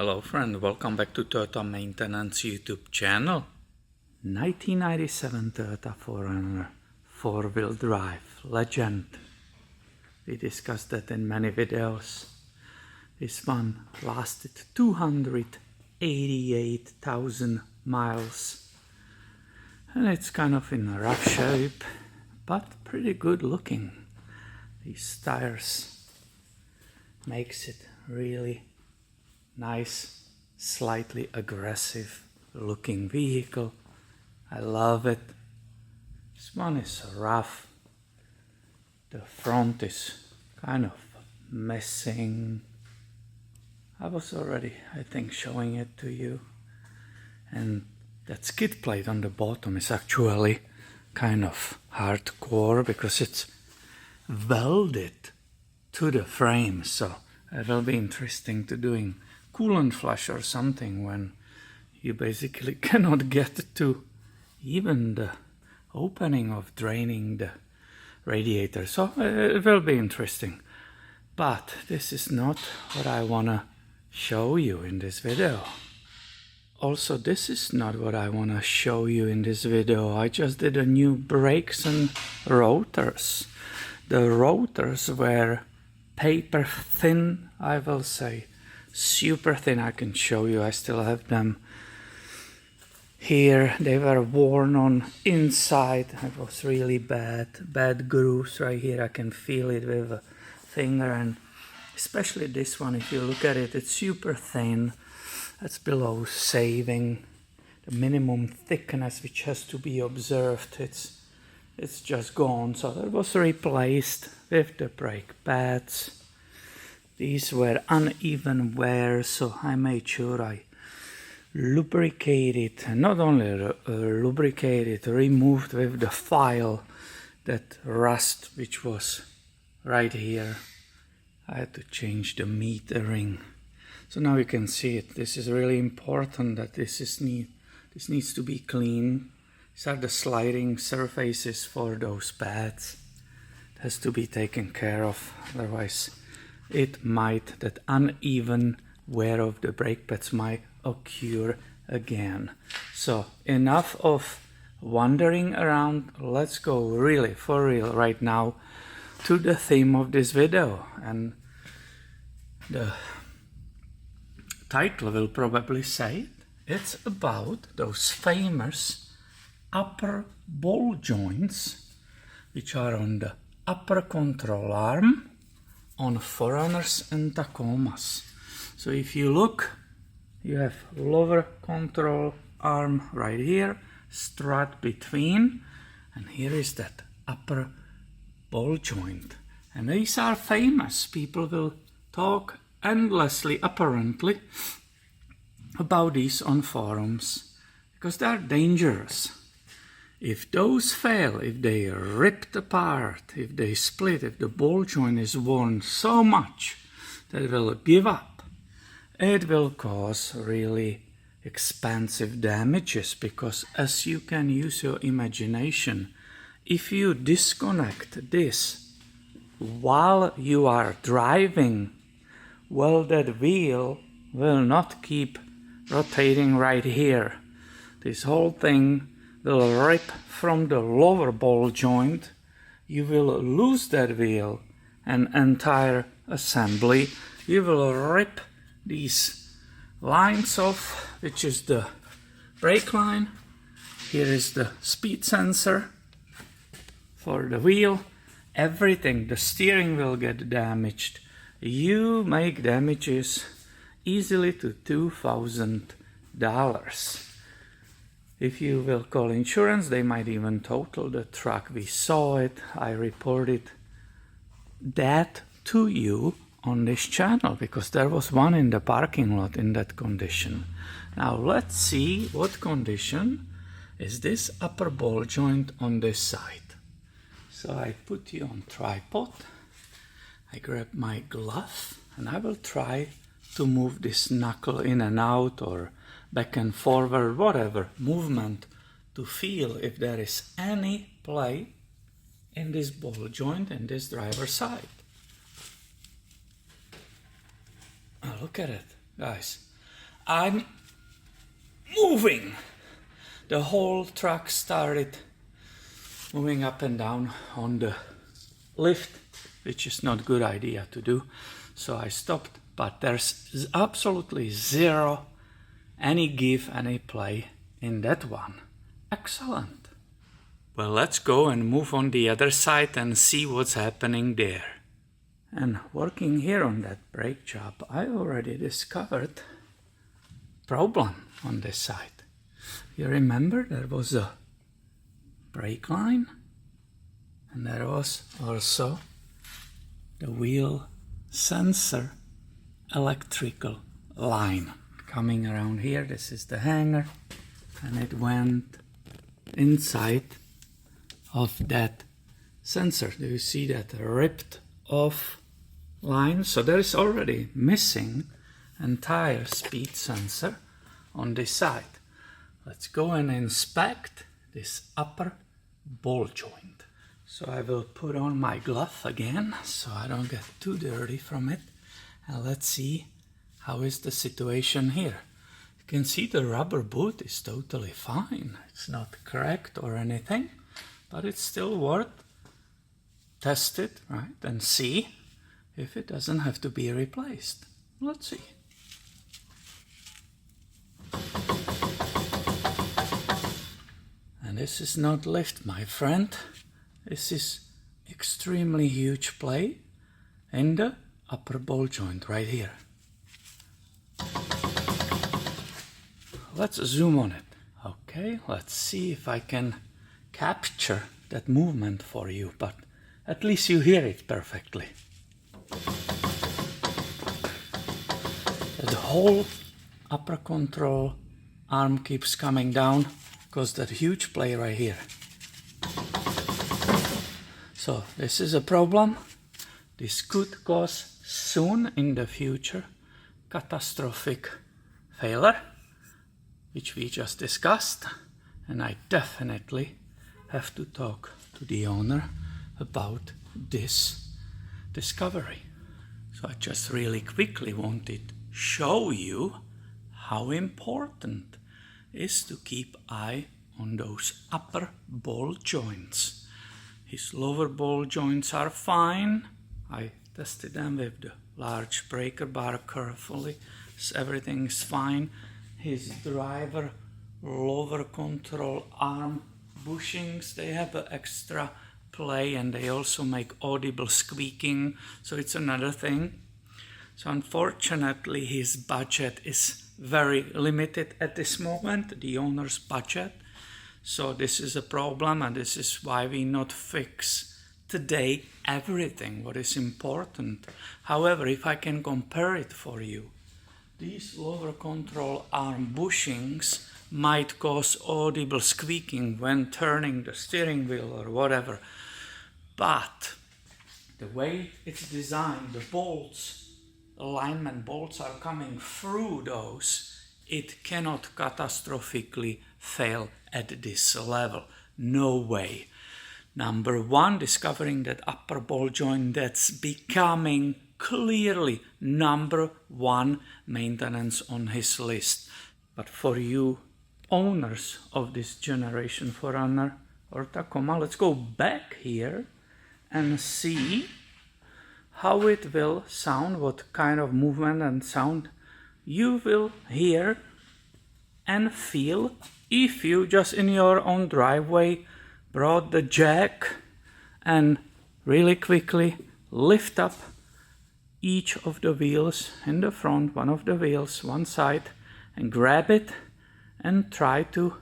Hello friend, welcome back to Toyota Maintenance YouTube channel. 1997 Toyota 4Runner 4-wheel drive legend. We discussed that in many videos. This one lasted 288,000 miles. And it's kind of in a rough shape, but pretty good looking. These tires makes it really nice, slightly aggressive looking vehicle. I love it. This one is rough. The front is kind of missing. I was already, I think, showing it to you. And that skid plate on the bottom is actually kind of hardcore because it's welded to the frame. So it will be interesting to doing coolant flush or something when you basically cannot get to even the opening of draining the radiator. So it will be interesting. But this is not what I want to show you in this video. Also, this is not what I want to show you in this video. I just did a new brakes and rotors. The rotors were paper thin, I will say. Super thin. I can show you. I still have them here. They were worn on inside. It was really bad grooves right here. I can feel it with a finger, and especially this one, if you look at it, it's super thin. That's below saving the minimum thickness which has to be observed. It's just gone. So that was replaced with the brake pads. These were uneven wear, so I made sure I lubricated, not only lubricated, removed with the file that rust which was right here. I had to change the metering. So now you can see it. This is really important that this needs to be clean. These are the sliding surfaces for those pads. It has to be taken care of, otherwise that uneven wear of the brake pads might occur again. So enough of wandering around. Let's go really for real right now to the theme of this video. And the title will probably say it. It's about those famous upper ball joints which are on the upper control arm on 4Runners and Tacomas. So if you look, you have lower control arm right here, strut between, and here is that upper ball joint. And these are famous. People will talk endlessly, apparently, about these on forums because they are dangerous. If those fail, if they are ripped apart, if they split, if the ball joint is worn so much that it will give up, it will cause really expensive damages. Because as you can use your imagination, if you disconnect this while you are driving, well, that wheel will not keep rotating right here. This whole thing will rip from the lower ball joint. You will lose that wheel and entire assembly. You will rip these lines off, which is the brake line. Here is the speed sensor for the wheel. Everything, the steering will get damaged. You make damages easily to $2,000. If you will call insurance, they might even total the truck. We saw it. I reported that to you on this channel because there was one in the parking lot in that condition. Now let's see what condition is this upper ball joint on this side. So I put you on tripod. I grab my glove and I will try to move this knuckle in and out or back and forward, whatever movement, to feel if there is any play in this ball joint in this driver's side. Look at it, guys. I'm moving. The whole truck started moving up and down on the lift, which is not a good idea to do. So I stopped, but there's absolutely zero, any give, any play in that one. Excellent. Well, let's go and move on the other side and see what's happening there. And working here on that brake job, I already discovered problem on this side. You remember there was a brake line and there was also the wheel sensor electrical line coming around here. This is the hanger and it went inside of that sensor. Do you see that ripped off line? So there is already missing entire speed sensor on this side. Let's go and inspect this upper ball joint. So I will put on my glove again so I don't get too dirty from it. And let's see how is the situation here. You can see the rubber boot is totally fine. It's not cracked or anything, but it's still worth test it, right, and see if it doesn't have to be replaced. Let's see. And this is not lift, my friend. This is extremely huge play in the upper ball joint right here. Let's zoom on it. Okay, let's see if I can capture that movement for you, but at least you hear it perfectly. The whole upper control arm keeps coming down because that huge play right here. So this is a problem. This could cause soon in the future catastrophic failure, which we just discussed, and I definitely have to talk to the owner about this discovery. So I just really quickly wanted to show you how important it is to keep eye on those upper ball joints. His lower ball joints are fine. I tested them with the large breaker bar carefully. So everything's fine. His driver lower control arm bushings, they have an extra play and they also make audible squeaking, so it's another thing. So unfortunately his budget is very limited at this moment, the owner's budget. So this is a problem, and this is why we not fix today everything what is important. However, if I can compare it for you, these lower control arm bushings might cause audible squeaking when turning the steering wheel or whatever. But the way it's designed, the bolts, alignment bolts are coming through those, it cannot catastrophically fail at this level. No way. Number one, discovering that upper ball joint, that's becoming clearly number one maintenance on his list. But for you owners of this generation 4Runner or Tacoma, let's go back here and see how it will sound, what kind of movement and sound you will hear and feel if you just in your own driveway brought the jack and really quickly lift up each of the wheels in the front, one of the wheels, one side, and grab it and try to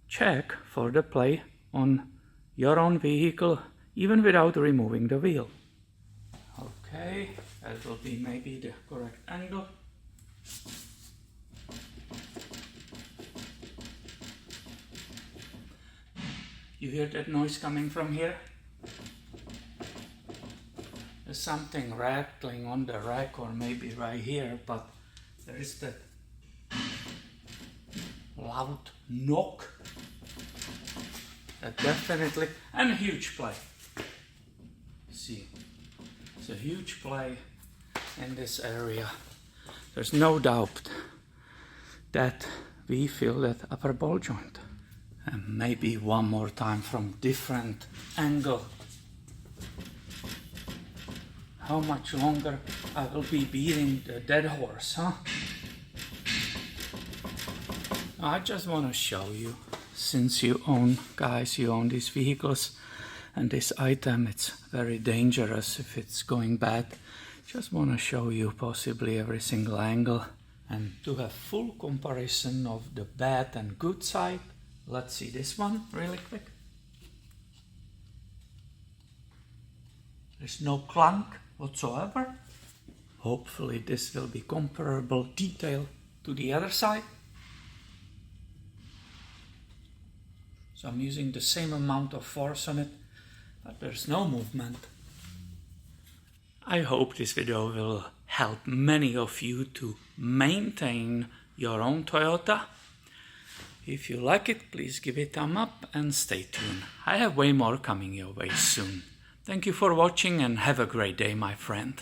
check for the play on your own vehicle, even without removing the wheel. Okay, that will be maybe the correct angle. You hear that noise coming from here? There's something rattling on the rack or maybe right here, but there is that loud knock. That definitely, and a huge play. See, it's a huge play in this area. There's no doubt. that we feel that upper ball joint. And maybe one more time from different angle. How much longer I will be beating the dead horse, huh? I just want to show you, since you own, guys, you own these vehicles and this item, it's very dangerous if it's going bad. Just want to show you possibly every single angle and to have full comparison of the bad and good side. Let's see this one really quick. There's no clunk whatsoever. Hopefully this will be comparable detail to the other side. So I'm using the same amount of force on it, but there's no movement. I hope this video will help many of you to maintain your own Toyota. If you like it, please give it a thumb up and stay tuned. I have way more coming your way soon. Thank you for watching and have a great day, my friend.